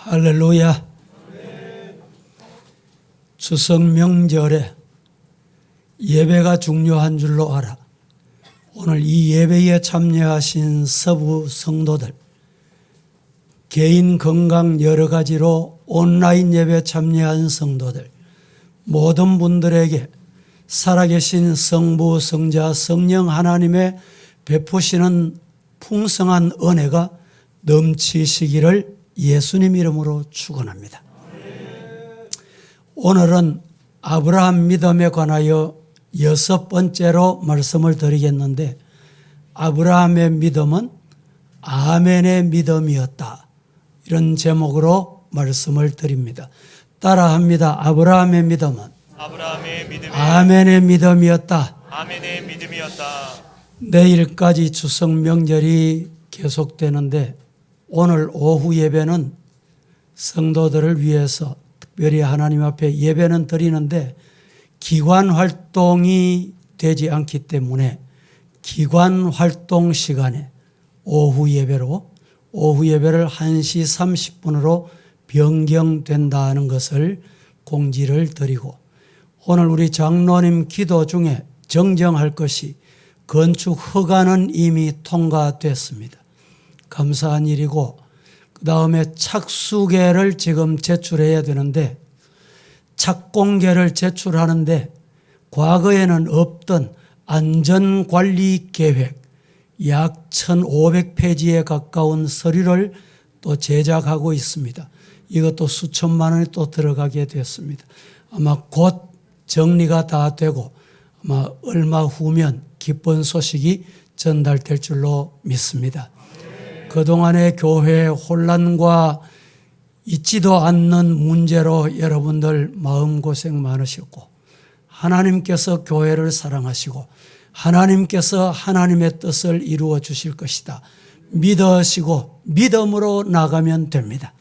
할렐루야. 추석 명절에 예배가 중요한 줄로 알아. 오늘 이 예배에 참여하신 서부 성도들, 개인 건강 여러 가지로 온라인 예배 참여한 성도들, 모든 분들에게 살아계신 성부, 성자, 성령 하나님의 베푸시는 풍성한 은혜가 넘치시기를 예수님 이름으로 축원합니다. 오늘은 아브라함 믿음에 관하여 6번째로 말씀을 드리겠는데, 아브라함의 믿음은 아멘의 믿음이었다, 이런 제목으로 말씀을 드립니다. 따라합니다. 아브라함의 믿음은 아멘의 믿음이었다. 아멘의 믿음이었다. 내일까지 추석 명절이 계속되는데, 오늘 오후 예배는 성도들을 위해서 특별히 하나님 앞에 예배는 드리는데 기관 활동이 되지 않기 때문에 기관 활동 시간에 오후 예배를 1시 30분으로 변경된다는 것을 공지를 드리고, 오늘 우리 장로님 기도 중에 정정할 것이 건축 허가는 이미 통과됐습니다. 감사한 일이고, 그 다음에 착수계를 지금 제출해야 되는데, 착공계를 제출하는데 과거에는 없던 안전관리 계획 약 1,500페이지에 가까운 서류를 또 제작하고 있습니다. 이것도 수천만 원이 또 들어가게 됐습니다. 아마 곧 정리가 다 되고 아마 얼마 후면 기쁜 소식이 전달될 줄로 믿습니다. 그동안의 교회의 혼란과 잊지도 않는 문제로 여러분들 마음고생 많으셨고, 하나님께서 교회를 사랑하시고 하나님께서 하나님의 뜻을 이루어 주실 것이다 믿으시고 믿음으로 나가면 됩니다.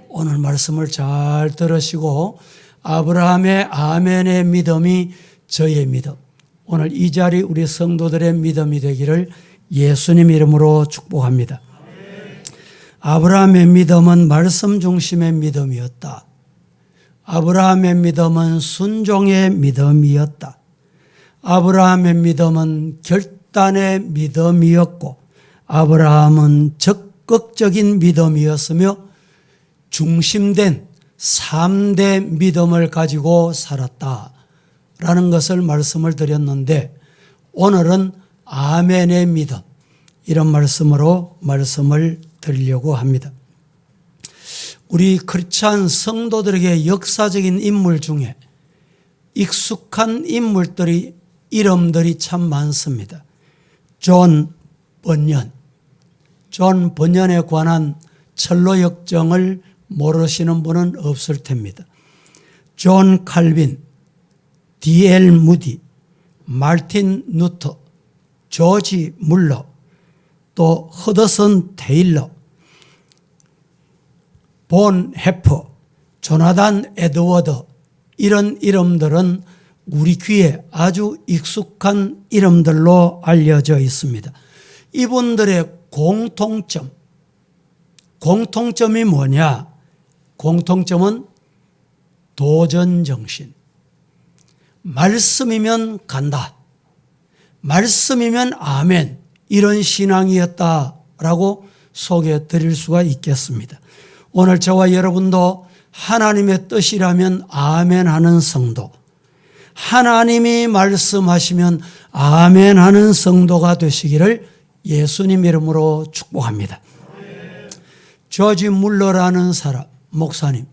오늘 말씀을 잘 들으시고 아브라함의 아멘의 믿음이 저의 믿음, 오늘 이 자리 우리 성도들의 믿음이 되기를 예수님 이름으로 축복합니다. 아브라함의 믿음은 말씀 중심의 믿음이었다. 아브라함의 믿음은 순종의 믿음이었다. 아브라함의 믿음은 결단의 믿음이었고, 아브라함은 적극적인 믿음이었으며 중심된 3대 믿음을 가지고 살았다라는 것을 말씀을 드렸는데, 오늘은 아멘의 믿음, 이런 말씀으로 말씀을 드리려고 합니다. 우리 크리스찬 성도들에게 역사적인 인물 중에 익숙한 인물들이, 이름들이 참 많습니다. 존 번연에 관한 철로 역정을 모르시는 분은 없을 텐니다. 존 칼빈, D.L. 무디, 마틴 루터, 조지 물러, 또 허더슨 테일러, 본 해퍼, 조나단 에드워드, 이런 이름들은 우리 귀에 아주 익숙한 이름들로 알려져 있습니다. 이분들의 공통점이 뭐냐? 공통점은 도전정신. 말씀이면 간다, 말씀이면 아멘, 이런 신앙이었다라고 소개해 드릴 수가 있겠습니다. 오늘 저와 여러분도 하나님의 뜻이라면 아멘 하는 성도, 하나님이 말씀하시면 아멘 하는 성도가 되시기를 예수님 이름으로 축복합니다. 조지 물러라는 사람, 목사님,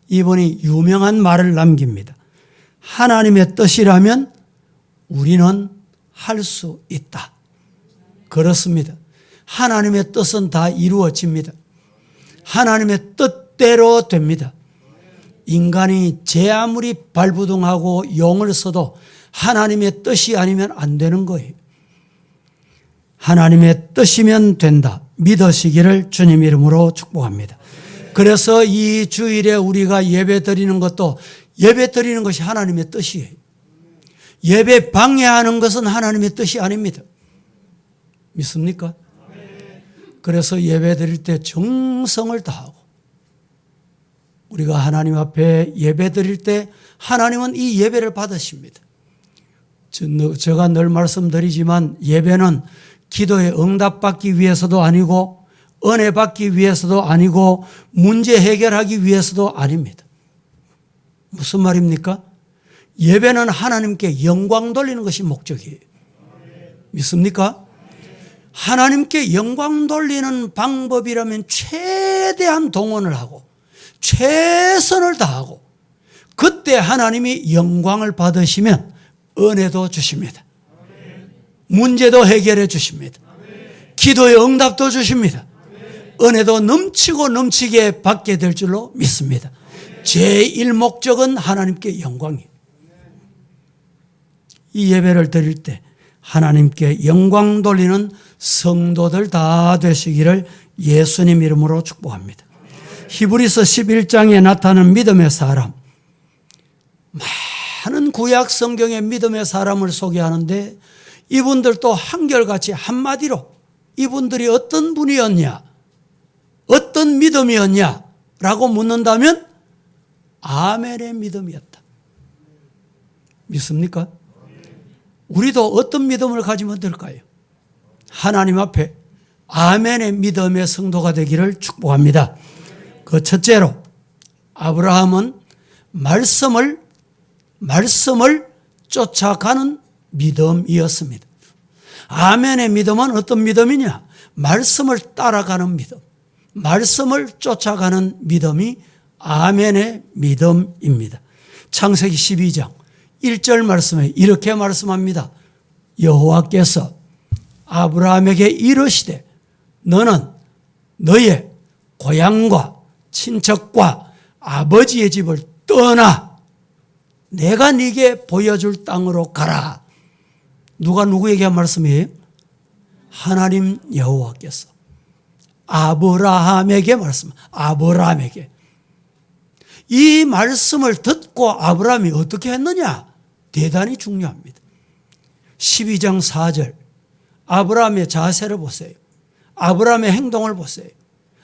이분이 유명한 말을 남깁니다. 하나님의 뜻이라면 우리는 할 수 있다. 그렇습니다. 하나님의 뜻은 다 이루어집니다. 하나님의 뜻대로 됩니다. 인간이 제 아무리 발부둥하고 용을 써도 하나님의 뜻이 아니면 안 되는 거예요. 하나님의 뜻이면 된다 믿으시기를 주님 이름으로 축복합니다. 그래서 이 주일에 우리가 예배 드리는 것도, 예배 드리는 것이 하나님의 뜻이에요. 예배 방해하는 것은 하나님의 뜻이 아닙니다. 믿습니까? 그래서 예배 드릴 때 정성을 다하고 우리가 하나님 앞에 예배 드릴 때 하나님은 이 예배를 받으십니다. 제가 늘 말씀드리지만 예배는 기도에 응답받기 위해서도 아니고 은혜 받기 위해서도 아니고 문제 해결하기 위해서도 아닙니다. 무슨 말입니까? 예배는 하나님께 영광 돌리는 것이 목적이에요. 믿습니까? 하나님께 영광 돌리는 방법이라면 최대한 동원을 하고 최선을 다하고 그때 하나님이 영광을 받으시면 은혜도 주십니다. 문제도 해결해 주십니다. 기도의 응답도 주십니다. 은혜도 넘치고 넘치게 받게 될 줄로 믿습니다. 제1 목적은 하나님께 영광이에요. 이 예배를 드릴 때 하나님께 영광 돌리는 성도들 다 되시기를 예수님 이름으로 축복합니다. 히브리서 11장에 나타나는 믿음의 사람, 많은 구약 성경의 믿음의 사람을 소개하는데 이분들도 한결같이 한마디로 이분들이 어떤 분이었냐, 어떤 믿음이었냐 라고 묻는다면 아멘의 믿음이었다. 믿습니까? 우리도 어떤 믿음을 가지면 될까요? 하나님 앞에 아멘의 믿음의 성도가 되기를 축복합니다. 그 첫째로 아브라함은 말씀을 쫓아가는 믿음이었습니다. 아멘의 믿음은 어떤 믿음이냐? 말씀을 따라가는 믿음, 말씀을 쫓아가는 믿음이 아멘의 믿음입니다. 창세기 12장 1절 말씀에 이렇게 말씀합니다. 여호와께서 아브라함에게 이르시되 너는 너의 고향과 친척과 아버지의 집을 떠나 내가 네게 보여줄 땅으로 가라. 누가 누구에게 한 말씀이에요? 하나님 여호와께서 아브라함에게 말씀. 아브라함에게. 이 말씀을 듣고 아브라함이 어떻게 했느냐? 대단히 중요합니다. 12장 4절 아브라함의 자세를 보세요. 아브라함의 행동을 보세요.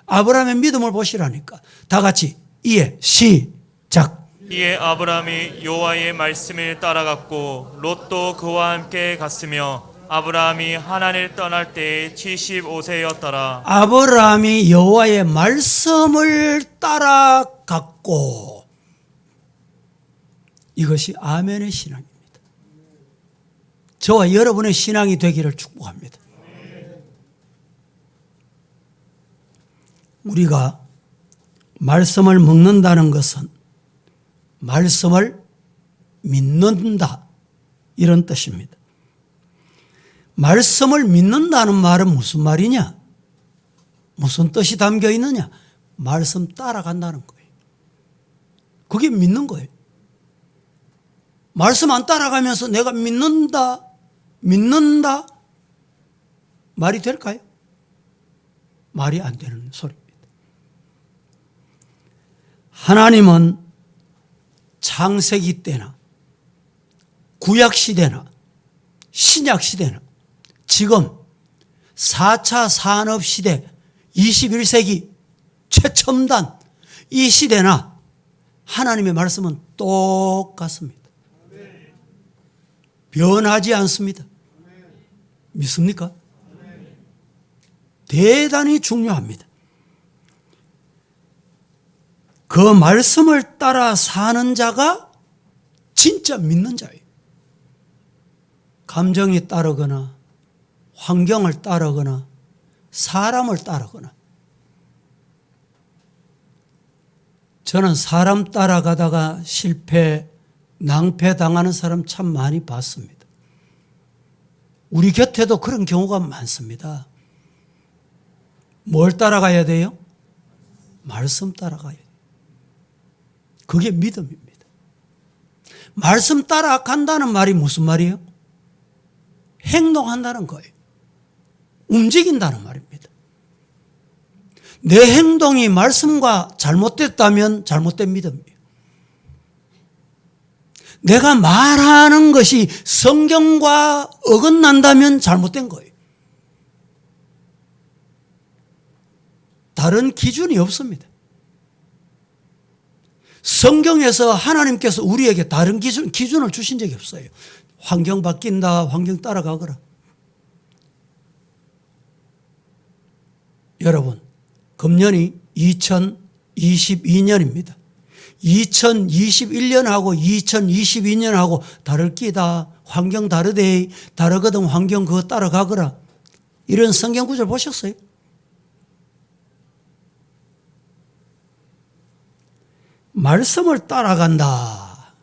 아브라함의 믿음을 보시라니까. 다 같이 이에 시작. 이에 아브라함이 여호와의 말씀을 따라갔고 롯도 그와 함께 갔으며 아브라함이 하란을 떠날 때에 75세였더라. 아브라함이 여호와의 말씀을 따라갔고 이것이 아멘의 신앙입니다. 저와 여러분의 신앙이 되기를 축복합니다. 우리가 말씀을 먹는다는 것은 말씀을 믿는다 이런 뜻입니다. 말씀을 믿는다는 말은 무슨 말이냐? 무슨 뜻이 담겨 있느냐? 말씀 따라간다는 거예요. 그게 믿는 거예요. 말씀 안 따라가면서 내가 믿는다 말이 될까요? 말이 안 되는 소리입니다. 하나님은 창세기 때나 구약 시대나 신약 시대나 지금 4차 산업 시대 21세기 최첨단 이 시대나 하나님의 말씀은 똑같습니다. 변하지 않습니다. 믿습니까? 대단히 중요합니다. 그 말씀을 따라 사는 자가 진짜 믿는 자예요. 감정이 따르거나 환경을 따르거나 사람을 따르거나. 저는 사람 따라가다가 실패, 낭패 당하는 사람 참 많이 봤습니다. 우리 곁에도 그런 경우가 많습니다. 뭘 따라가야 돼요? 말씀 따라가야 돼요. 그게 믿음입니다. 말씀 따라간다는 말이 무슨 말이에요? 행동한다는 거예요. 움직인다는 말입니다. 내 행동이 말씀과 잘못됐다면 잘못된 믿음이에요. 내가 말하는 것이 성경과 어긋난다면 잘못된 거예요. 다른 기준이 없습니다. 성경에서 하나님께서 우리에게 다른 기준을 주신 적이 없어요. 환경 바뀐다, 환경 따라가거라. 여러분, 금년이 2022년입니다. 2021년하고 2022년하고 다를 끼다. 환경 다르대. 다르거든 환경 그거 따라가거라. 이런 성경 구절 보셨어요? 말씀을 따라간다.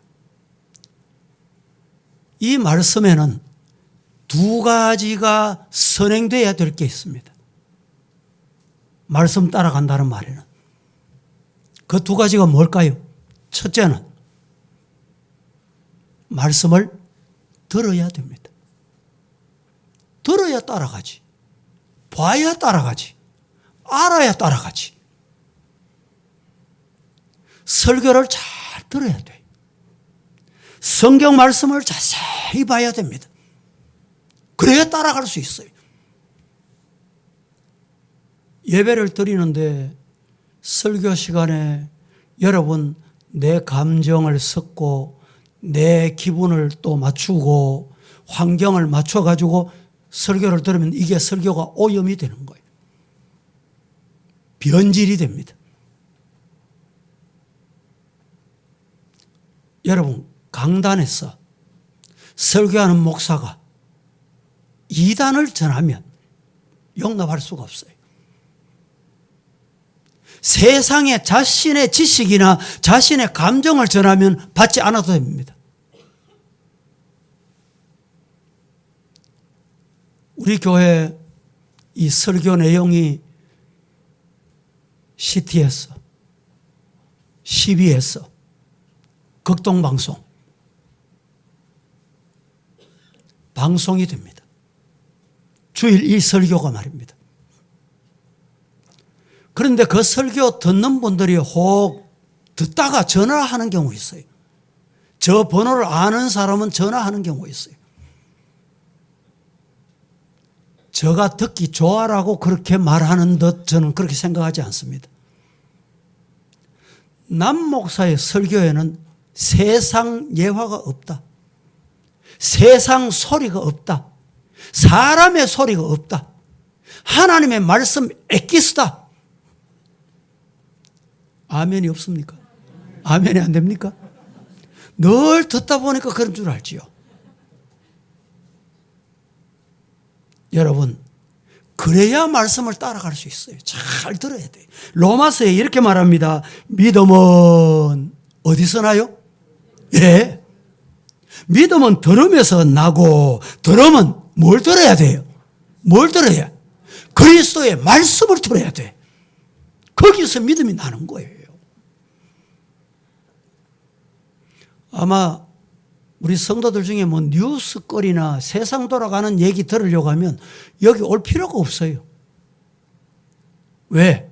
이 말씀에는 두 가지가 선행돼야 될 게 있습니다. 말씀 따라간다는 말에는. 그 두 가지가 뭘까요? 첫째는 말씀을 들어야 됩니다. 들어야 따라가지. 봐야 따라가지. 알아야 따라가지. 설교를 잘 들어야 돼. 성경 말씀을 자세히 봐야 됩니다. 그래야 따라갈 수 있어요. 예배를 드리는데 설교 시간에 여러분 내 감정을 섞고 내 기분을 또 맞추고 환경을 맞춰가지고 설교를 들으면 이게 설교가 오염이 되는 거예요. 변질이 됩니다. 여러분 강단에서 설교하는 목사가 이단을 전하면 용납할 수가 없어요. 세상에 자신의 지식이나 자신의 감정을 전하면 받지 않아도 됩니다. 우리 교회 이 설교 내용이 CTS, CBS, 극동방송, 방송이 됩니다. 주일 이 설교가 말입니다. 그런데 그 설교 듣는 분들이 혹 듣다가 전화하는 경우 있어요. 저 번호를 아는 사람은 전화하는 경우 있어요. 저가 듣기 좋아라고 그렇게 말하는 듯 저는 그렇게 생각하지 않습니다. 남 목사의 설교에는 세상 예화가 없다. 세상 소리가 없다. 사람의 소리가 없다. 하나님의 말씀 엑기스다. 아멘이 없습니까? 아멘이 안 됩니까? 늘 듣다 보니까 그런 줄 알지요. 여러분, 그래야 말씀을 따라갈 수 있어요. 잘 들어야 돼요. 로마서에 이렇게 말합니다. 믿음은 어디서 나요? 예. 믿음은 들으면서 나고, 들으면 뭘 들어야 돼요? 뭘 들어야? 그리스도의 말씀을 들어야 돼. 거기서 믿음이 나는 거예요. 아마 우리 성도들 중에 뭐 뉴스거리나 세상 돌아가는 얘기 들으려고 하면 여기 올 필요가 없어요. 왜?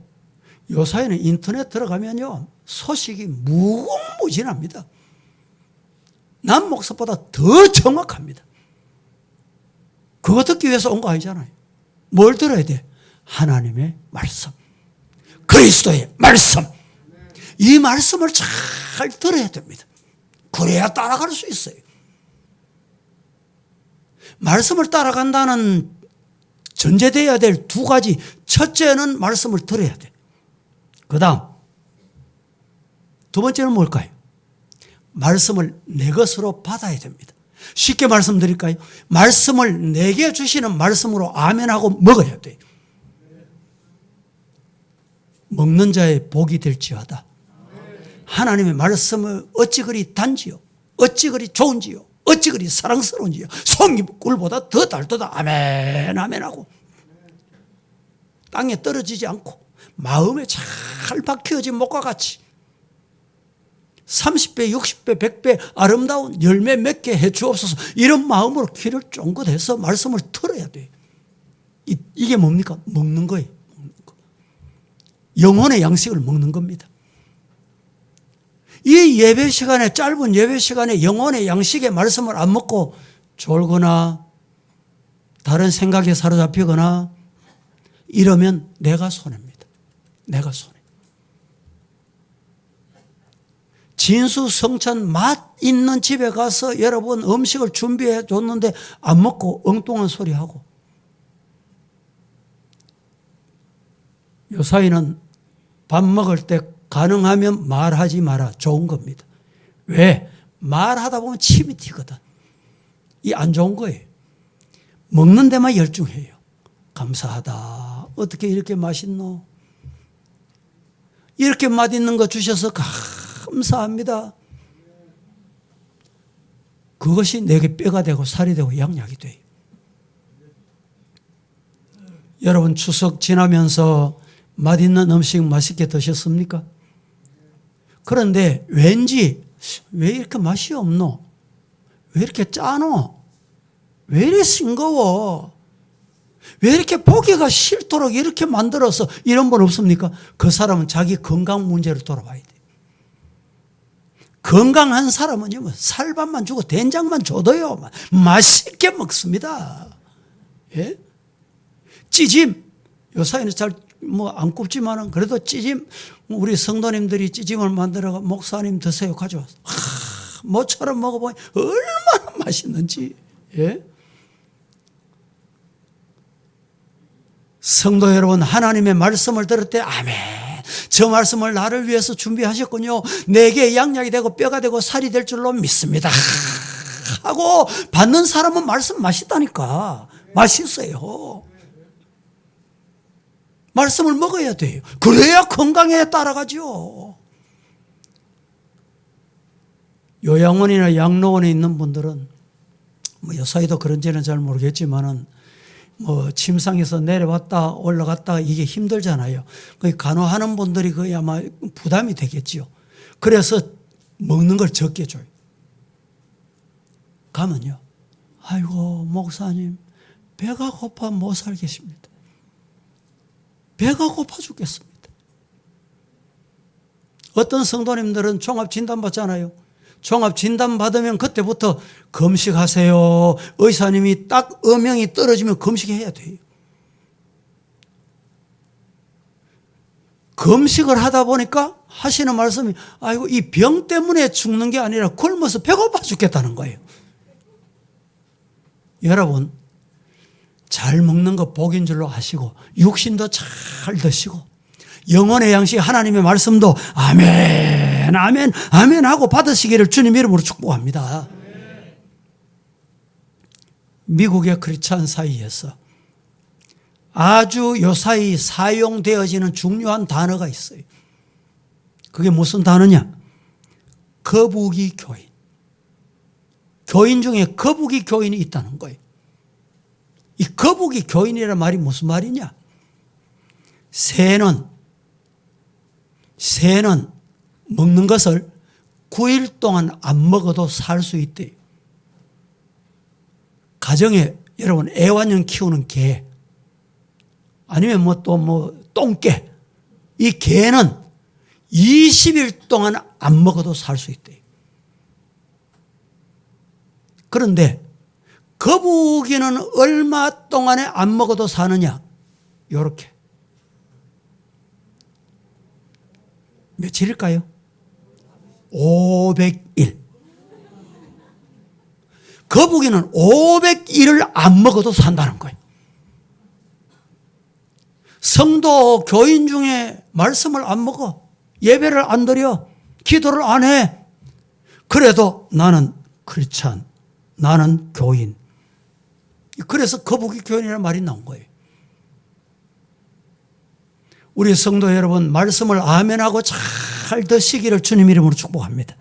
요사이는 인터넷 들어가면요 소식이 무궁무진합니다. 남 목사보다 더 정확합니다. 그거 듣기 위해서 온 거 아니잖아요. 뭘 들어야 돼? 하나님의 말씀, 그리스도의 말씀. 이 말씀을 잘 들어야 됩니다. 그래야 따라갈 수 있어요. 말씀을 따라간다는 전제되어야 될 두 가지. 첫째는 말씀을 들어야 돼. 그 다음 두 번째는 뭘까요? 말씀을 내 것으로 받아야 됩니다. 쉽게 말씀드릴까요? 말씀을 내게 주시는 말씀으로 아멘하고 먹어야 돼요. 먹는 자의 복이 될지어다. 하나님의 말씀을 어찌 그리 단지요, 어찌 그리 좋은지요, 어찌 그리 사랑스러운지요. 송이꿀보다 더 달도다. 아멘 아멘하고 땅에 떨어지지 않고 마음에 잘 박혀진 목과 같이 30배, 60배, 100배 아름다운 열매 맺게 해주옵소서. 이런 마음으로 귀를 쫑긋해서 말씀을 들어야 돼요. 이게 뭡니까? 먹는 거예요. 먹는 거. 영혼의 양식을 먹는 겁니다. 이 예배 시간에, 짧은 예배 시간에 영혼의 양식의 말씀을 안 먹고 졸거나 다른 생각에 사로잡히거나 이러면 내가 손해입니다. 내가 손해. 진수성찬 맛 있는 집에 가서 여러분 음식을 준비해 줬는데 안 먹고 엉뚱한 소리 하고, 요사이는 밥 먹을 때 가능하면 말하지 마라. 좋은 겁니다. 왜? 말하다 보면 침이 튀거든. 이 안 좋은 거예요. 먹는 데만 열중해요. 감사하다. 어떻게 이렇게 맛있노? 이렇게 맛있는 거 주셔서 감사합니다. 그것이 내게 뼈가 되고 살이 되고 양약이 돼요. 여러분 추석 지나면서 맛있는 음식 맛있게 드셨습니까? 그런데 왠지 왜 이렇게 맛이 없노? 왜 이렇게 짜노? 왜 이렇게 싱거워? 왜 이렇게 보기가 싫도록 이렇게 만들어서, 이런 분 없습니까? 그 사람은 자기 건강 문제를 돌아봐야 돼. 건강한 사람은요, 뭐 살밥만 주고 된장만 줘도요, 맛있게 먹습니다. 예? 찌짐. 요사이는 잘 안 굽지만은 그래도 찌짐, 우리 성도님들이 찌짐을 만들어가 목사님 드세요 가져와서 모처럼 먹어보니 얼마나 맛있는지. 예? 성도 여러분, 하나님의 말씀을 들을 때 아멘, 저 말씀을 나를 위해서 준비하셨군요, 내게 양약이 되고 뼈가 되고 살이 될 줄로 믿습니다 하고 받는 사람은 말씀 맛있다니까. 맛있어요. 말씀을 먹어야 돼요. 그래야 건강에 따라가죠. 요양원이나 양로원에 있는 분들은, 뭐 요사이도 그런지는 잘 모르겠지만은, 뭐 침상에서 내려왔다 올라갔다 이게 힘들잖아요. 그 간호하는 분들이 거의 아마 부담이 되겠지요. 그래서 먹는 걸 적게 줘요. 가면요, 아이고 목사님 배가 고파 못 살겠습니다. 배가 고파 죽겠습니다. 어떤 성도님들은 종합 진단 받잖아요. 종합 진단 받으면 그때부터 금식하세요. 의사님이 딱 음영이 떨어지면 금식해야 돼요. 금식을 하다 보니까 하시는 말씀이, 아이고 이 병 때문에 죽는 게 아니라 굶어서 배고파 죽겠다는 거예요. 여러분, 잘 먹는 거 복인 줄로 아시고, 육신도 잘 드시고, 영혼의 양식 하나님의 말씀도 아멘 아멘 아멘 하고 받으시기를 주님 이름으로 축복합니다. 미국의 크리스찬 사이에서 아주 요사이 사용되어지는 중요한 단어가 있어요. 그게 무슨 단어냐? 거북이 교인. 교인 중에 거북이 교인이 있다는 거예요. 이 거북이 교인이라는 말이 무슨 말이냐? 새는 먹는 것을 9일 동안 안 먹어도 살 수 있대요. 가정에 여러분 애완용 키우는 개, 아니면 뭐 또 뭐 똥개, 이 개는 20일 동안 안 먹어도 살 수 있대요. 그런데 거북이는 얼마 동안에 안 먹어도 사느냐? 요렇게. 며칠일까요? 500일. 거북이는 500일을 안 먹어도 산다는 거예요. 성도 교인 중에 말씀을 안 먹어, 예배를 안 드려, 기도를 안 해. 그래도 나는 크리스찬, 나는 교인. 그래서 거북이 교인이라는 말이 나온 거예요. 우리 성도 여러분, 말씀을 아멘하고 잘 드시기를 주님 이름으로 축복합니다.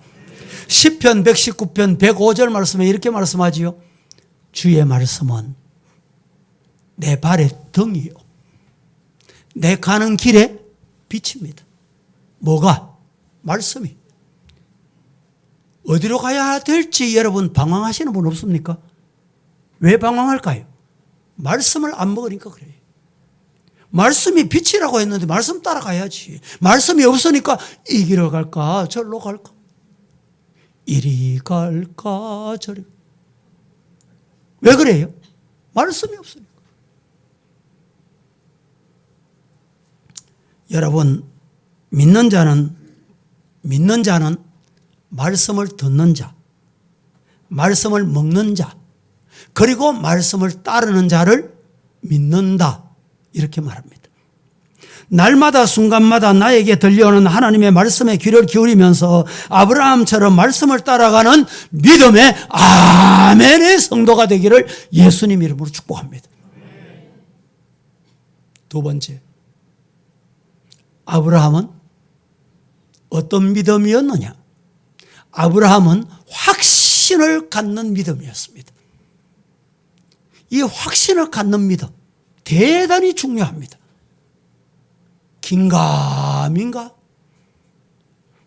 시편 119편 105절 말씀에 이렇게 말씀하지요. 주의 말씀은 내 발의 등이요, 내 가는 길에 빛입니다. 뭐가? 말씀이. 어디로 가야 될지 여러분 방황하시는 분 없습니까? 왜 방황할까요? 말씀을 안 먹으니까 그래요. 말씀이 빛이라고 했는데 말씀 따라가야지. 말씀이 없으니까 이 길로 갈까 저리로 갈까, 이리 갈까 저리. 왜 그래요? 말씀이 없으니까. 여러분, 믿는 자는 말씀을 듣는 자, 말씀을 먹는 자, 그리고 말씀을 따르는 자를 믿는다. 이렇게 말합니다. 날마다 순간마다 나에게 들려오는 하나님의 말씀에 귀를 기울이면서 아브라함처럼 말씀을 따라가는 믿음의 아멘의 성도가 되기를 예수님 이름으로 축복합니다. 두 번째, 아브라함은 어떤 믿음이었느냐? 아브라함은 확신을 갖는 믿음이었습니다. 이 확신을 갖는 믿음, 대단히 중요합니다. 긴가민가?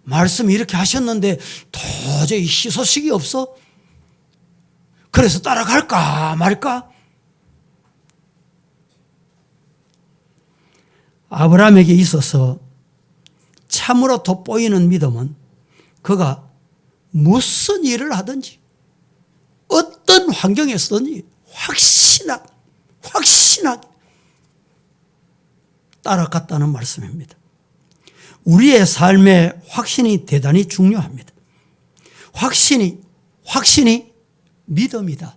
말씀 이렇게 하셨는데 도저히 희소식이 없어? 그래서 따라갈까 말까? 아브라함에게 있어서 참으로 돋보이는 믿음은 그가 무슨 일을 하든지 어떤 환경에 서든지 확신하게 따라갔다는 말씀입니다. 우리의 삶에 확신이 대단히 중요합니다. 확신이 믿음이다.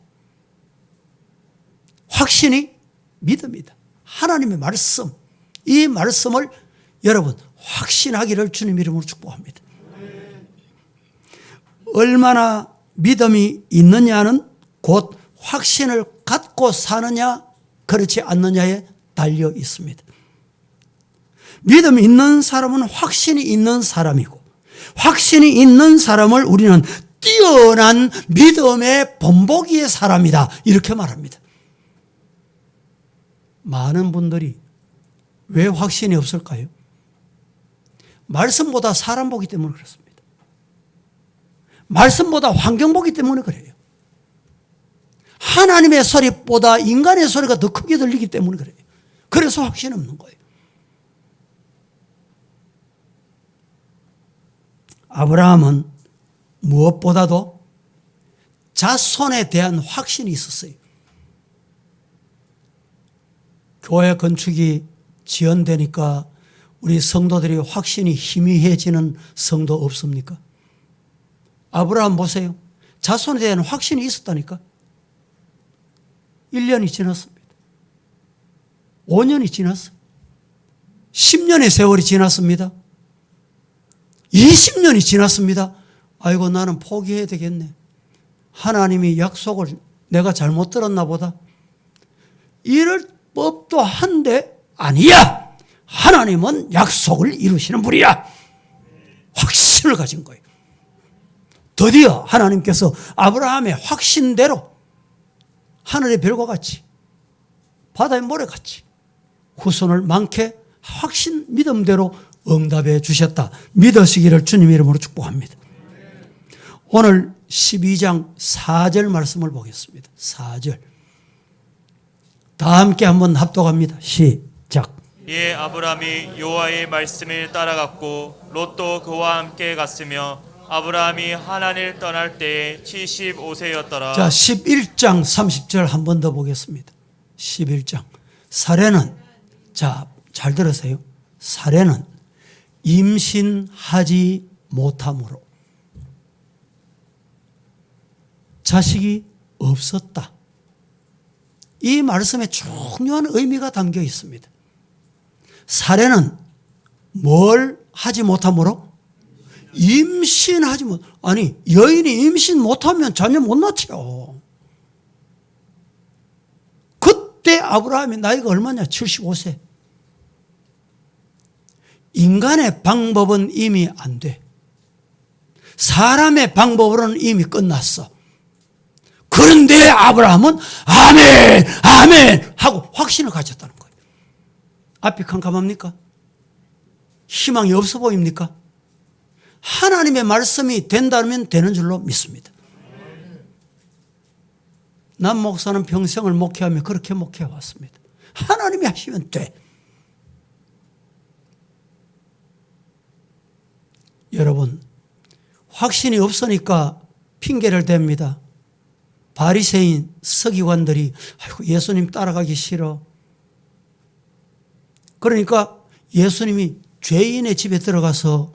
확신이 믿음이다. 하나님의 말씀, 이 말씀을 여러분 확신하기를 주님 이름으로 축복합니다. 얼마나 믿음이 있느냐는 곧 확신을 갖고 사느냐 그렇지 않느냐에 달려 있습니다. 믿음이 있는 사람은 확신이 있는 사람이고, 확신이 있는 사람을 우리는 뛰어난 믿음의 본보기의 사람이다 이렇게 말합니다. 많은 분들이 왜 확신이 없을까요? 말씀보다 사람 보기 때문에 그렇습니다. 말씀보다 환경 보기 때문에 그래요. 하나님의 소리보다 인간의 소리가 더 크게 들리기 때문에 그래요. 그래서 확신 없는 거예요. 아브라함은 무엇보다도 자손에 대한 확신이 있었어요. 교회 건축이 지연되니까 우리 성도들이 확신이 희미해지는 성도 없습니까? 아브라함 보세요. 자손에 대한 확신이 있었다니까. 1년이 지났습니다. 5년이 지났어요. 10년의 세월이 지났습니다. 20년이 지났습니다. 아이고 나는 포기해야 되겠네. 하나님이 약속을 내가 잘못 들었나 보다. 이럴 법도 한데 아니야. 하나님은 약속을 이루시는 분이야. 확신을 가진 거예요. 드디어 하나님께서 아브라함의 확신대로 하늘의 별과 같이 바다의 모래같이 후손을 많게 확신 믿음대로 응답해 주셨다. 믿으시기를 주님 이름으로 축복합니다. 오늘 12장 4절 말씀을 보겠습니다. 4절. 다 함께 한번 합독합니다. 시작. 이에 아브라함이 여호와의 말씀을 따라갔고 롯도 그와 함께 갔으며 아브라함이 하란을 떠날 때에 75세였더라. 자, 11장 30절 한 번 더 보겠습니다. 11장. 사례는, 자, 잘 들으세요. 사례는 임신하지 못함으로 자식이 없었다. 이 말씀에 중요한 의미가 담겨 있습니다. 사례는 뭘 하지 못함으로? 임신하지 못, 아니, 여인이 임신 못하면 자녀 못 낳죠. 그때 아브라함이 나이가 얼마냐? 75세. 인간의 방법은 이미 안 돼. 사람의 방법으로는 이미 끝났어. 그런데 아브라함은 아멘, 아멘 하고 확신을 가졌다는 거예요. 앞이 캄캄합니까? 희망이 없어 보입니까? 하나님의 말씀이 된다면 되는 줄로 믿습니다. 남 목사는 평생을 목회하며 그렇게 목회해 왔습니다. 하나님이 하시면 돼. 여러분, 확신이 없으니까 핑계를 댑니다. 바리새인 서기관들이 아이고 예수님 따라가기 싫어. 그러니까 예수님이 죄인의 집에 들어가서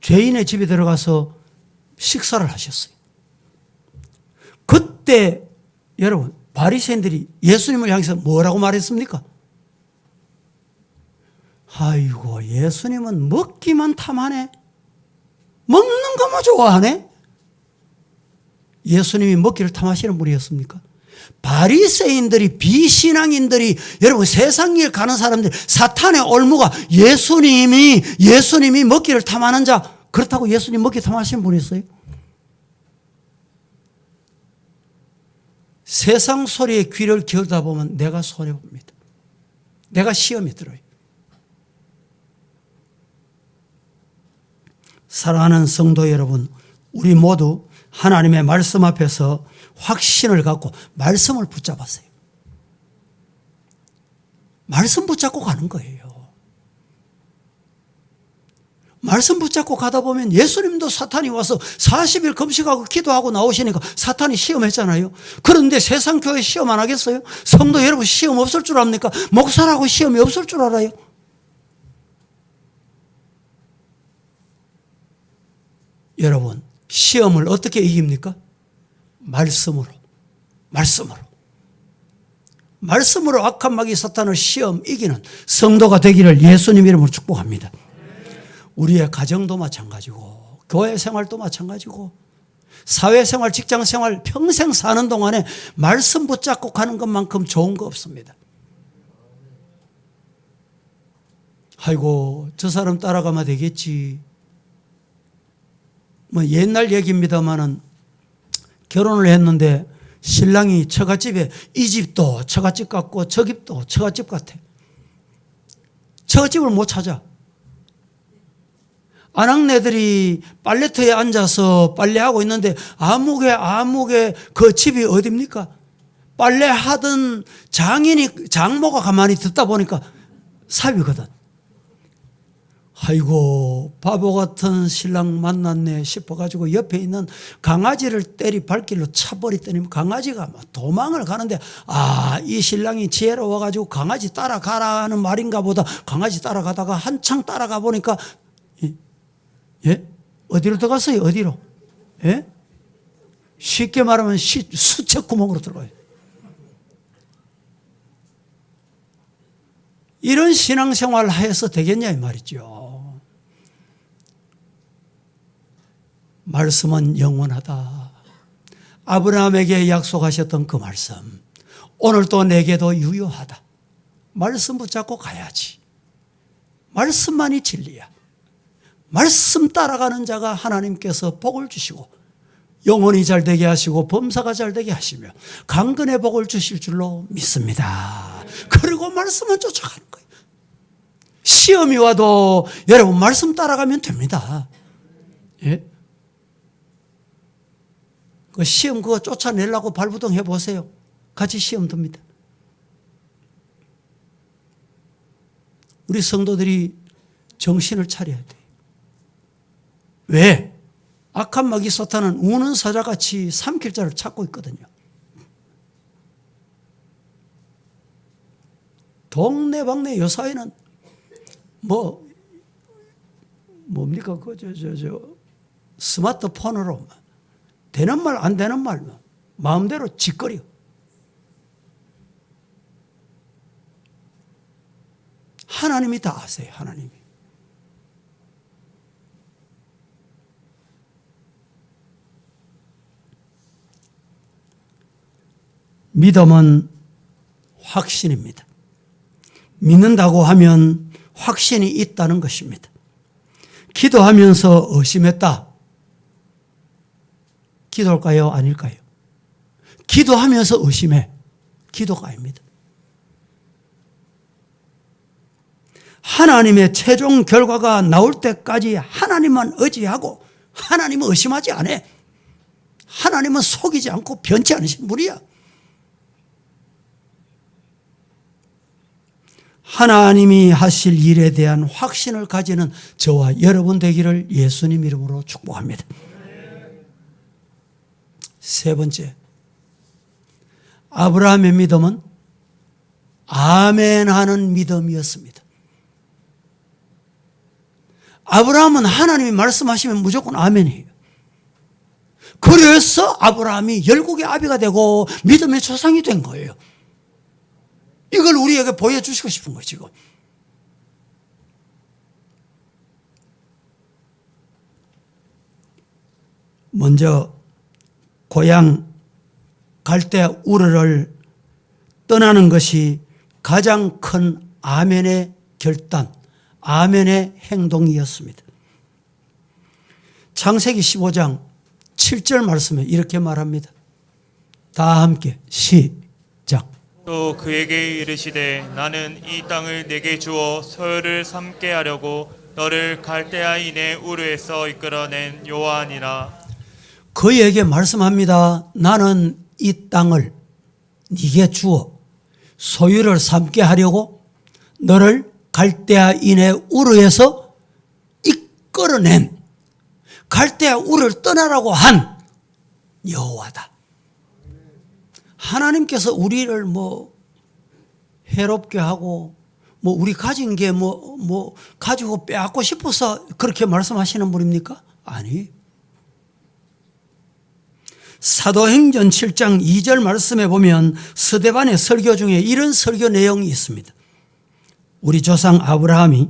죄인의 집에 들어가서 식사를 하셨어요. 그때 여러분 바리새인들이 예수님을 향해서 뭐라고 말했습니까? 아이고 예수님은 먹기만 탐하네. 먹는 것만 좋아하네. 예수님이 먹기를 탐하시는 분이었습니까? 바리새인들이 비신앙인들이 여러분 세상 일 가는 사람들 사탄의 올무가 예수님이 먹기를 탐하는 자 그렇다고 예수님 먹기 탐하시는 분이었어요? 세상 소리에 귀를 기울이다 보면 내가 손해봅니다. 내가 시험에 들어요. 사랑하는 성도 여러분, 우리 모두 하나님의 말씀 앞에서 확신을 갖고 말씀을 붙잡았어요. 말씀 붙잡고 가는 거예요. 말씀 붙잡고 가다 보면 예수님도 사탄이 와서 40일 금식하고 기도하고 나오시니까 사탄이 시험했잖아요. 그런데 세상 교회 시험 안 하겠어요? 성도 여러분 시험 없을 줄 압니까? 목사라고 시험이 없을 줄 알아요? 여러분 시험을 어떻게 이깁니까? 말씀으로 악한 마귀 사탄을 시험 이기는 성도가 되기를 예수님 이름으로 축복합니다. 우리의 가정도 마찬가지고 교회 생활도 마찬가지고 사회생활, 직장생활 평생 사는 동안에 말씀 붙잡고 가는 것만큼 좋은 거 없습니다. 아이고 저 사람 따라가면 되겠지. 뭐 옛날 얘기입니다마는 결혼을 했는데 신랑이 처갓집에 이 집도 처갓집 같고 저 집도 처갓집 같아. 처갓집을 못 찾아. 아낙네들이 빨래터에 앉아서 빨래하고 있는데 아무개 그 집이 어딥니까? 빨래하던 장모가 가만히 듣다 보니까 삽이거든. 아이고 바보 같은 신랑 만났네 싶어가지고 옆에 있는 강아지를 발길로 차버리더니 강아지가 막 도망을 가는데 이 신랑이 지혜로워가지고 강아지 따라가라는 말인가 보다. 강아지 따라가다가 한창 따라가 보니까 어디로 들어갔어요? 어디로? 쉽게 말하면 수채구멍으로 들어가요. 이런 신앙생활 해서 되겠냐 이 말이죠. 말씀은 영원하다. 아브라함에게 약속하셨던 그 말씀 오늘도 내게도 유효하다. 말씀 붙잡고 가야지. 말씀만이 진리야. 말씀 따라가는 자가 하나님께서 복을 주시고 영혼이 잘 되게 하시고 범사가 잘 되게 하시며 강건의 복을 주실 줄로 믿습니다. 그리고 말씀은 쫓아가는 거예요. 시험이 와도 여러분 말씀 따라가면 됩니다. 그 시험 그거 쫓아내려고 발부동 해보세요. 같이 시험 듭니다. 우리 성도들이 정신을 차려야 돼요. 왜? 악한 마귀 사탄은 우는 사자같이 삼킬 자를 찾고 있거든요. 동네방네 요사이는 뭡니까? 스마트폰으로 되는 말 안 되는 말 마음대로 짓거려. 하나님이 다 아세요. 하나님이. 믿음은 확신입니다. 믿는다고 하면 확신이 있다는 것입니다. 기도하면서 의심했다. 기도일까요? 아닐까요? 기도하면서 의심해. 기도가 아닙니다. 하나님의 최종 결과가 나올 때까지 하나님만 의지하고 하나님은 의심하지 않아. 하나님은 속이지 않고 변치 않으신 분이야. 하나님이 하실 일에 대한 확신을 가지는 저와 여러분 되기를 예수님 이름으로 축복합니다. 세 번째, 아브라함의 믿음은 아멘 하는 믿음이었습니다. 아브라함은 하나님이 말씀하시면 무조건 아멘이에요. 그래서 아브라함이 열국의 아비가 되고 믿음의 조상이 된 거예요. 이걸 우리에게 보여주시고 싶은 거예요, 지금. 먼저 고향 갈대 우르를 떠나는 것이 가장 큰 아멘의 결단, 아멘의 행동이었습니다. 창세기 15장 7절 말씀에 이렇게 말합니다. 다 함께 시작. 또 그에게 이르시되 나는 이 땅을 내게 주어 소유를 삼게 하려고 너를 갈대아인의 우르에서 이끌어낸 여호와니라. 그에게 말씀합니다. 나는 이 땅을 네게 주어 소유를 삼게 하려고 너를 갈대아인의 우르에서 이끌어낸, 갈대아 우르를 떠나라고 한 여호와다. 하나님께서 우리를 해롭게 하고 우리 가진 게 가지고 빼앗고 싶어서 그렇게 말씀하시는 분입니까? 아니. 사도행전 7장 2절 말씀에 보면 스데반의 설교 중에 이런 설교 내용이 있습니다. 우리 조상 아브라함이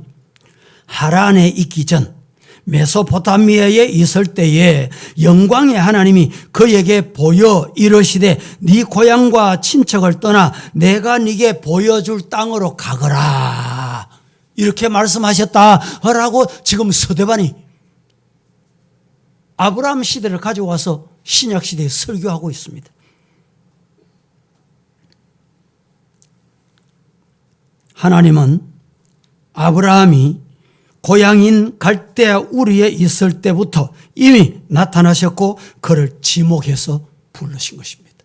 하란에 있기 전 메소포타미아에 있을 때에 영광의 하나님이 그에게 보여 이르시되 네 고향과 친척을 떠나 내가 네게 보여줄 땅으로 가거라. 이렇게 말씀하셨다라고 지금 스데반이 아브라함 시대를 가져와서 신약 시대에 설교하고 있습니다. 하나님은 아브라함이 고향인 갈대아 우르에 있을 때부터 이미 나타나셨고 그를 지목해서 부르신 것입니다.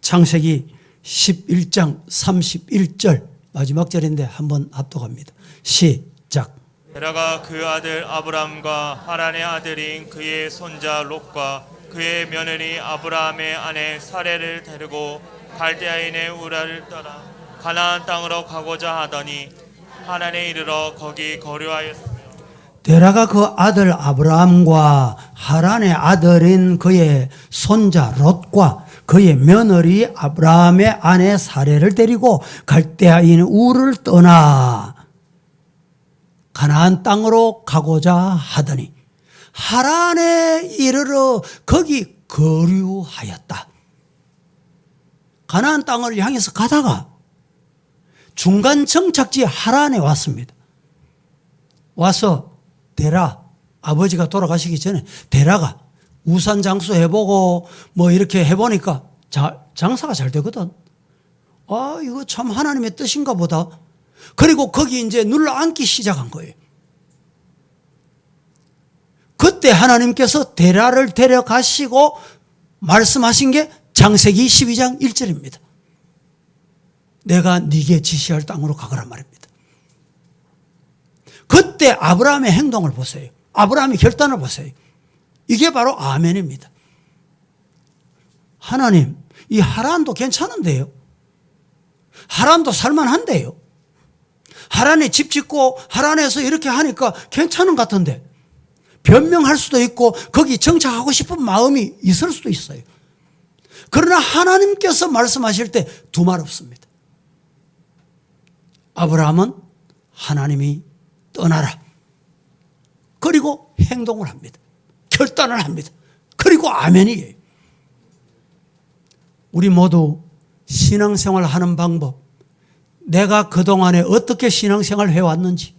창세기 11장 31절 마지막 절인데 한번 합독합니다. 시작. 데라가 그 아들 아브람과 하란의 아들인 그의 손자 롯과 그의 며느리 아브라함의 아내 사레를 데리고 갈대아인의 우르를 떠나 가나안 땅으로 가고자 하더니 하란에 이르러 거기 거류하였으며. 데라가 그 아들 아브라함과 하란의 아들인 그의 손자 롯과 그의 며느리 아브라함의 아내 사레를 데리고 갈대아인 우르를 떠나 가나안 땅으로 가고자 하더니 하란에 이르러 거기 거류하였다. 가나안 땅을 향해서 가다가 중간 정착지 하란에 왔습니다. 와서 데라, 아버지가 돌아가시기 전에 데라가 우산 장수 해보고 이렇게 해보니까 장사가 잘 되거든. 아, 이거 참 하나님의 뜻인가 보다. 그리고 거기 이제 눌러 앉기 시작한 거예요. 그때 하나님께서 데라를 데려가시고 말씀하신 게 창세기 12장 1절입니다. 내가 네게 지시할 땅으로 가거라 말입니다. 그때 아브라함의 행동을 보세요. 아브라함의 결단을 보세요. 이게 바로 아멘입니다. 하나님, 이 하란도 괜찮은데요. 하란도 살만한데요. 하란에 집 짓고 하란에서 이렇게 하니까 괜찮은 것 같은데 변명할 수도 있고 거기 정착하고 싶은 마음이 있을 수도 있어요. 그러나 하나님께서 말씀하실 때 두 말 없습니다. 아브라함은 하나님이 떠나라. 그리고 행동을 합니다. 결단을 합니다. 그리고 아멘이에요. 우리 모두 신앙생활 하는 방법, 내가 그동안에 어떻게 신앙생활을 해왔는지,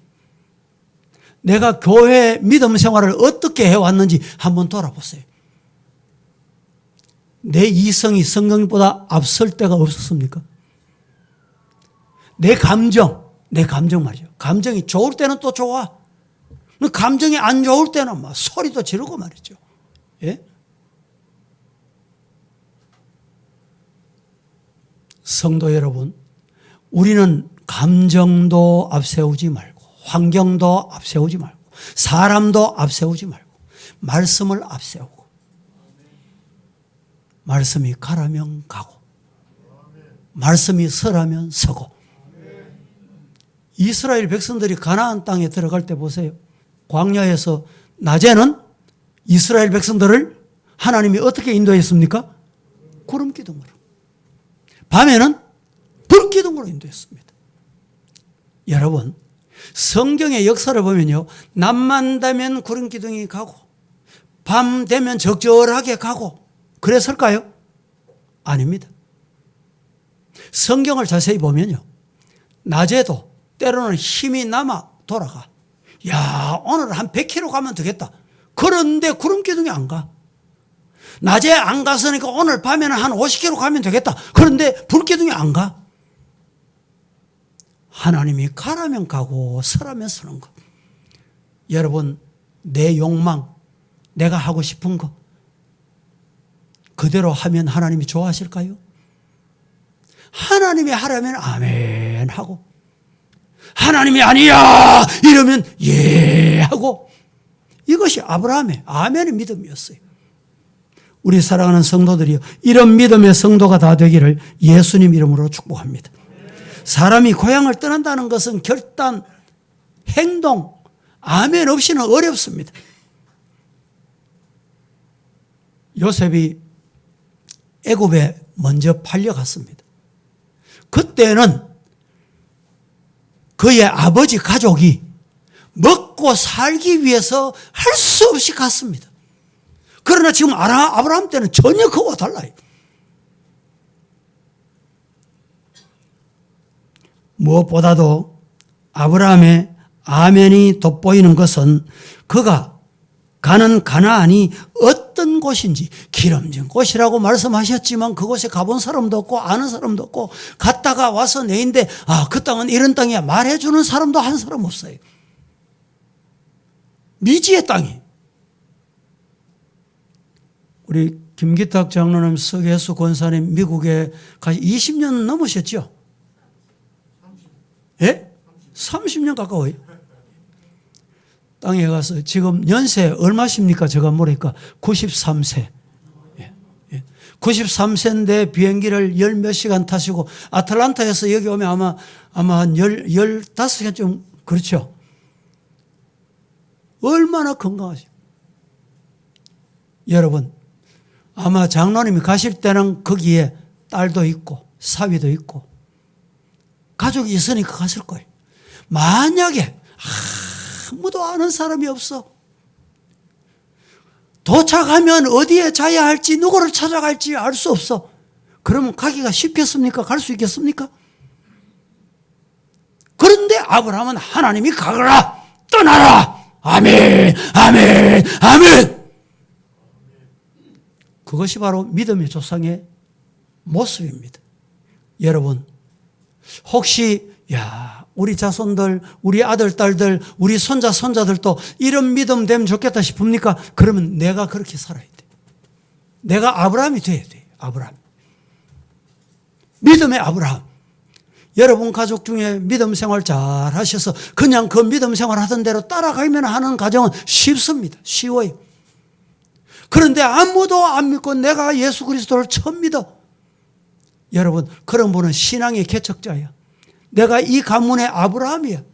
내가 교회 믿음 생활을 어떻게 해왔는지 한번 돌아보세요. 내 이성이 성경보다 앞설 때가 없었습니까? 내 감정 말이죠. 감정이 좋을 때는 또 좋아. 감정이 안 좋을 때는 막 소리도 지르고 말이죠. 예? 성도 여러분, 우리는 감정도 앞세우지 말고, 환경도 앞세우지 말고, 사람도 앞세우지 말고, 말씀을 앞세우고, 말씀이 가라면 가고, 말씀이 서라면 서고, 이스라엘 백성들이 가나안 땅에 들어갈 때 보세요. 광야에서 낮에는 이스라엘 백성들을 하나님이 어떻게 인도했습니까? 구름 기둥으로. 밤에는 불 기둥으로 인도했습니다. 여러분, 성경의 역사를 보면요, 낮만 되면 구름 기둥이 가고 밤 되면 적절하게 가고 그랬을까요? 아닙니다. 성경을 자세히 보면요, 낮에도 때로는 힘이 남아 돌아가. 야, 오늘 한 100km 가면 되겠다. 그런데 구름 기둥이 안 가. 낮에 안 갔으니까 오늘 밤에는 한 50km 가면 되겠다. 그런데 불 기둥이 안 가. 하나님이 가라면 가고 서라면 서는 것. 여러분, 내 욕망, 내가 하고 싶은 거 그대로 하면 하나님이 좋아하실까요? 하나님이 하라면 아멘 하고, 하나님이 아니야 이러면 예 하고, 이것이 아브라함의 아멘의 믿음이었어요. 우리 사랑하는 성도들이요, 이런 믿음의 성도가 다 되기를 예수님 이름으로 축복합니다. 사람이 고향을 떠난다는 것은 결단, 행동, 아멘 없이는 어렵습니다. 요셉이 애굽에 먼저 팔려갔습니다. 그때는 그의 아버지 가족이 먹고 살기 위해서 할 수 없이 갔습니다. 그러나 지금 아브라함 때는 전혀 그와 달라요. 무엇보다도 아브라함의 아멘이 돋보이는 것은 그가 가는 가나안이 어떤 곳인지, 기름진 곳이라고 말씀하셨지만 그곳에 가본 사람도 없고 아는 사람도 없고, 갔다가 와서 내인데 그 땅은 이런 땅이야 말해주는 사람도 한 사람 없어요. 미지의 땅이. 우리 김기탁 장로님, 서계수 권사님 미국에 가시 20년 넘으셨죠? 예? 30년 가까워요. 땅에 가서 지금 연세 얼마십니까? 제가 모르니까 93세. 93세인데 비행기를 열 몇 시간 타시고 아틀란타에서 여기 오면 아마 한 15시간쯤, 그렇죠? 얼마나 건강하죠. 여러분, 아마 장로님이 가실 때는 거기에 딸도 있고 사위도 있고 가족이 있으니까 갔을 거예요. 만약에 아무도 아는 사람이 없어, 도착하면 어디에 자야 할지, 누구를 찾아갈지 알 수 없어. 그러면 가기가 쉽겠습니까? 갈 수 있겠습니까? 그런데 아브라함은 하나님이 가거라, 떠나라, 아멘, 아멘, 아멘. 그것이 바로 믿음의 조상의 모습입니다. 여러분, 혹시 우리 자손들, 우리 아들, 딸들, 우리 손자, 손자들도 이런 믿음 되면 좋겠다 싶습니까? 그러면 내가 그렇게 살아야 돼. 내가 아브라함이 돼야 돼. 아브라함. 믿음의 아브라함. 여러분 가족 중에 믿음 생활 잘 하셔서 그냥 그 믿음 생활 하던 대로 따라가면 하는 가정은 쉽습니다. 쉬워요. 그런데 아무도 안 믿고 내가 예수 그리스도를 처음 믿어. 여러분, 그런 분은 신앙의 개척자야. 내가 이 가문의 아브라함이야.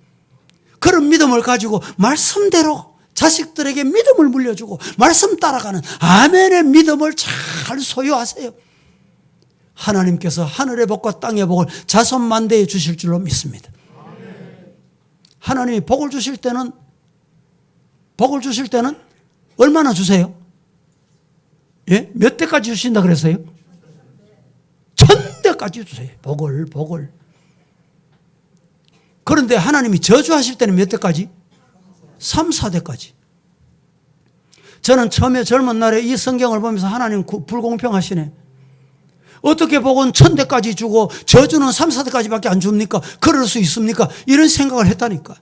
그런 믿음을 가지고 말씀대로 자식들에게 믿음을 물려주고 말씀 따라가는 아멘의 믿음을 잘 소유하세요. 하나님께서 하늘의 복과 땅의 복을 자손만대에 주실 줄로 믿습니다. 하나님이 복을 주실 때는 얼마나 주세요? 예? 몇 대까지 주신다 그랬어요? 1000대까지 주세요. 복을. 그런데 하나님이 저주하실 때는 몇 대까지? 3, 4대까지. 저는 처음에 젊은 날에 이 성경을 보면서 하나님 불공평하시네. 어떻게 복은 1000대까지 주고 저주는 3, 4대까지밖에 안 줍니까? 그럴 수 있습니까? 이런 생각을 했다니까.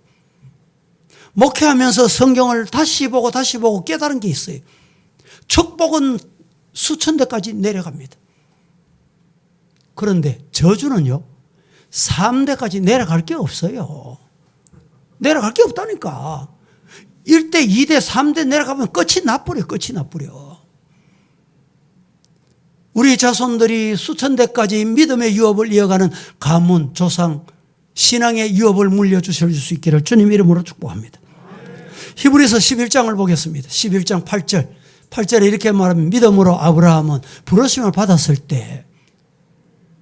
목회하면서 성경을 다시 보고 깨달은 게 있어요. 축복은 수천 대까지 내려갑니다. 그런데 저주는요, 3대까지 내려갈 게 없어요. 내려갈 게 없다니까. 1대, 2대, 3대 내려가면 끝이 나버려. 우리 자손들이 수천 대까지 믿음의 유업을 이어가는 가문, 조상, 신앙의 유업을 물려주실 수 있기를 주님 이름으로 축복합니다. 히브리서 11장을 보겠습니다. 11장 8절. 8절에 이렇게 말하면 믿음으로 아브라함은 부르심을 받았을 때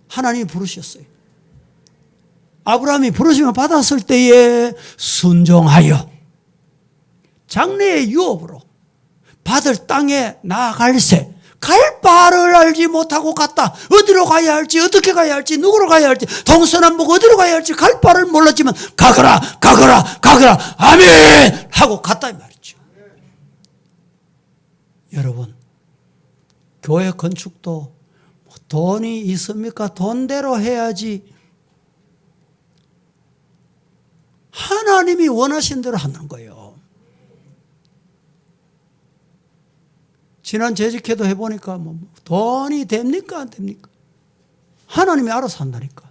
하나님이 부르셨어요. 아브라함이 부르심을 받았을 때에 순종하여 장래의 유업으로 받을 땅에 나아갈새 갈 바를 알지 못하고 갔다. 어디로 가야 할지, 어떻게 가야 할지, 누구로 가야 할지, 동서남북 어디로 가야 할지 갈 바를 몰랐지만 가거라, 가거라, 가거라, 아멘! 하고 갔다 이 말이죠. 여러분, 교회 건축도 돈이 있습니까? 돈대로 해야지. 하나님이 원하신 대로 하는 거예요. 지난 재직회도 해보니까 뭐 돈이 됩니까? 안 됩니까? 하나님이 알아서 한다니까.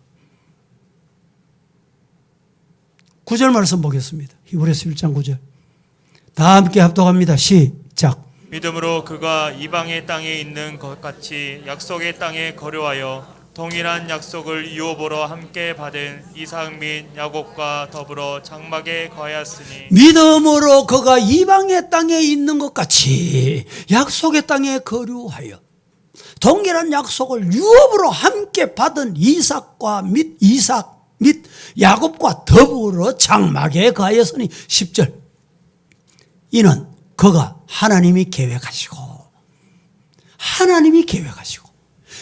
9절 말씀 보겠습니다. 히브리서 1장 9절. 다 함께 합독합니다. 시작. 믿음으로 그가 이방의 땅에 있는 것 같이 약속의 땅에 거류하여 동일한 약속을 유업으로 함께 받은 이삭 및 야곱과 더불어 장막에 거하였으니 믿음으로 그가 이방의 땅에 있는 것 같이 약속의 땅에 거류하여 동일한 약속을 유업으로 함께 받은 이삭 및 야곱과 더불어 장막에 거하였으니 10절. 이는 그가 하나님이 계획하시고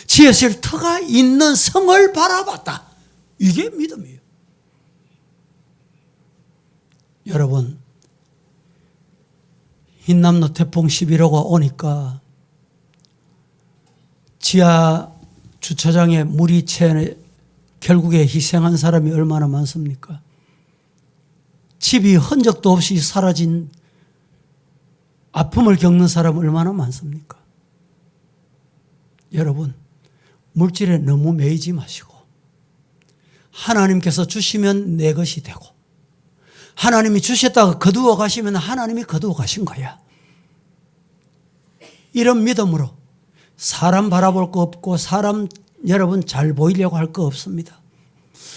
지으실 터가 있는 성을 바라봤다. 이게 믿음이에요. 여러분, 흰남노 태풍 11호가 오니까 지하 주차장에 물이 채 결국에 희생한 사람이 얼마나 많습니까? 집이 흔적도 없이 사라진 아픔을 겪는 사람 얼마나 많습니까? 여러분, 물질에 너무 매이지 마시고 하나님께서 주시면 내 것이 되고 하나님이 주셨다가 거두어 가시면 하나님이 거두어 가신 거야. 이런 믿음으로 사람 바라볼 거 없고 사람 여러분 잘 보이려고 할 거 없습니다.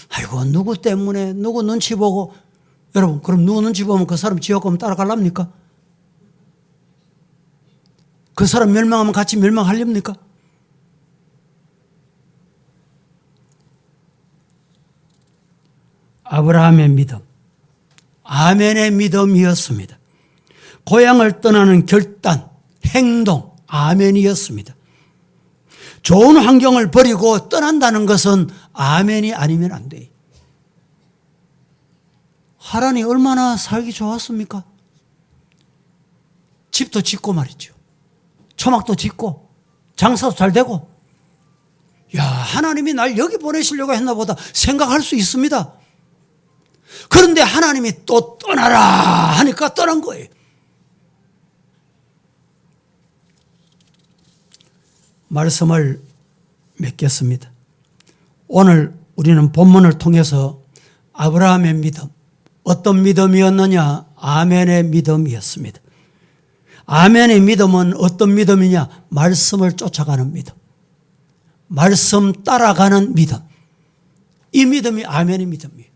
아이고 누구 때문에 누구 눈치 보고 여러분 그럼 누구 눈치 보면 그 사람 지옥 가면 따라갈랍니까? 그 사람 멸망하면 같이 멸망하렵니까? 아브라함의 믿음, 아멘의 믿음이었습니다. 고향을 떠나는 결단, 행동, 아멘이었습니다. 좋은 환경을 버리고 떠난다는 것은 아멘이 아니면 안 돼요. 하란이 얼마나 살기 좋았습니까? 집도 짓고 말이죠. 초막도 짓고 장사도 잘 되고 야 하나님이 날 여기 보내시려고 했나 보다 생각할 수 있습니다. 그런데 하나님이 또 떠나라 하니까 떠난 거예요. 말씀을 맺겠습니다. 오늘 우리는 본문을 통해서 아브라함의 믿음, 어떤 믿음이었느냐? 아멘의 믿음이었습니다. 아멘의 믿음은 어떤 믿음이냐? 말씀을 쫓아가는 믿음, 말씀 따라가는 믿음. 이 믿음이 아멘의 믿음이에요.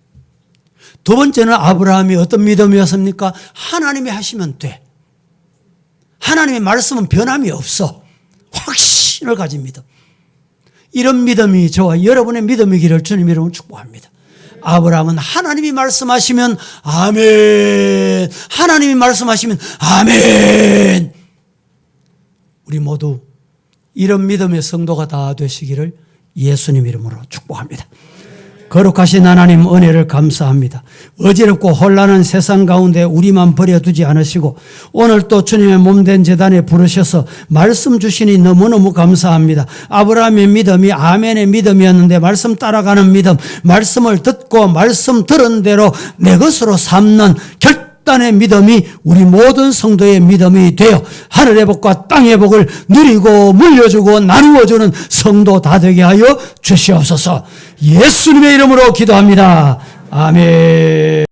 두 번째는 아브라함이 어떤 믿음이었습니까? 하나님이 하시면 돼. 하나님의 말씀은 변함이 없어. 확신을 가진 믿음. 이런 믿음이 저와 여러분의 믿음이기를 주님 이름으로 축복합니다. 아브라함은 하나님이 말씀하시면 아멘, 하나님이 말씀하시면 아멘. 우리 모두 이런 믿음의 성도가 다 되시기를 예수님 이름으로 축복합니다. 거룩하신 하나님 은혜를 감사합니다. 어지럽고 혼란한 세상 가운데 우리만 버려두지 않으시고 오늘 또 주님의 몸된 제단에 부르셔서 말씀 주시니 너무너무 감사합니다. 아브라함의 믿음이 아멘의 믿음이었는데 말씀 따라가는 믿음, 말씀을 듣고 말씀 들은 대로 내 것으로 삼는 결단의 믿음이 우리 모든 성도의 믿음이 되어 하늘의 복과 땅의 복을 누리고 물려주고 나누어주는 성도 다 되게 하여 주시옵소서. 예수님의 이름으로 기도합니다. 아멘.